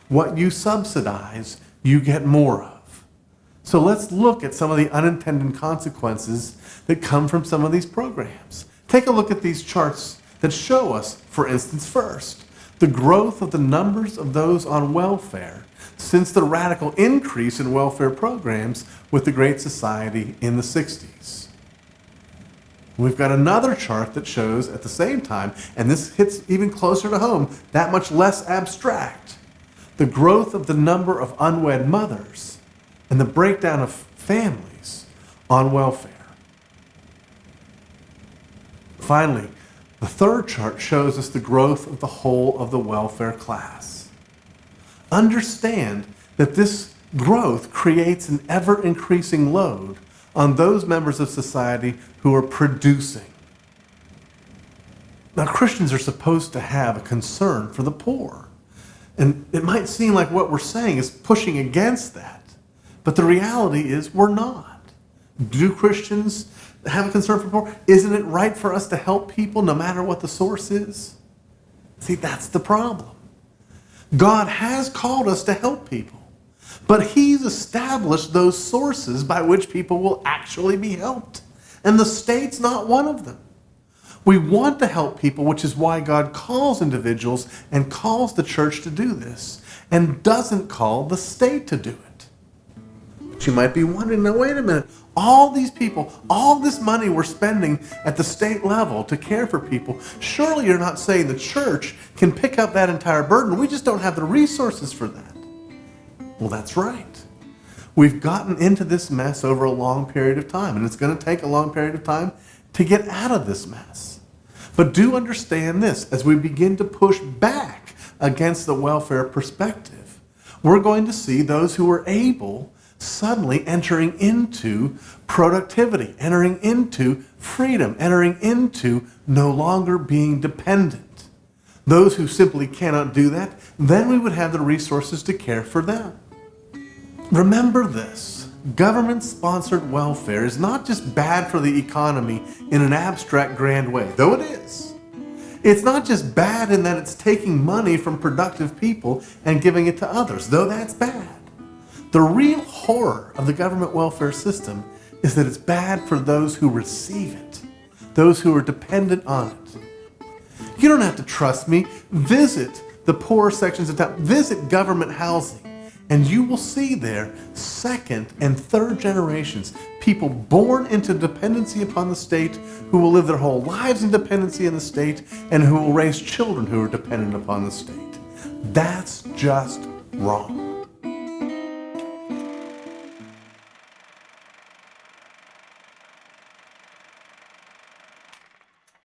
What you subsidize, you get more of. So let's look at some of the unintended consequences that come from some of these programs. Take a look at these charts that show us, for instance, first, the growth of the numbers of those on welfare since the radical increase in welfare programs with the Great Society in the 60s. We've got another chart that shows at the same time, and this hits even closer to home, that much less abstract, the growth of the number of unwed mothers and the breakdown of families on welfare. Finally, the third chart shows us the growth of the whole of the welfare class. Understand that this growth creates an ever-increasing load on those members of society who are producing. Now, Christians are supposed to have a concern for the poor. And it might seem like what we're saying is pushing against that. But the reality is we're not. Do Christians have a concern for the poor? Isn't it right for us to help people no matter what the source is? See, that's the problem. God has called us to help people. But he's established those sources by which people will actually be helped. And the state's not one of them. We want to help people, which is why God calls individuals and calls the church to do this, and doesn't call the state to do it. But you might be wondering, now wait a minute, all these people, all this money we're spending at the state level to care for people, surely you're not saying the church can pick up that entire burden. We just don't have the resources for that. Well, that's right. We've gotten into this mess over a long period of time, and it's going to take a long period of time to get out of this mess. But do understand this, as we begin to push back against the welfare perspective, we're going to see those who are able suddenly entering into productivity, entering into freedom, entering into no longer being dependent. Those who simply cannot do that, then we would have the resources to care for them. Remember this. Government-sponsored welfare is not just bad for the economy in an abstract, grand way, though it is. It's not just bad in that it's taking money from productive people and giving it to others, though that's bad. The real horror of the government welfare system is that it's bad for those who receive it, those who are dependent on it. You don't have to trust me. Visit the poorer sections of town. Visit government housing. And you will see there second and third generations, people born into dependency upon the state, who will live their whole lives in dependency on the state, and who will raise children who are dependent upon the state. That's just wrong.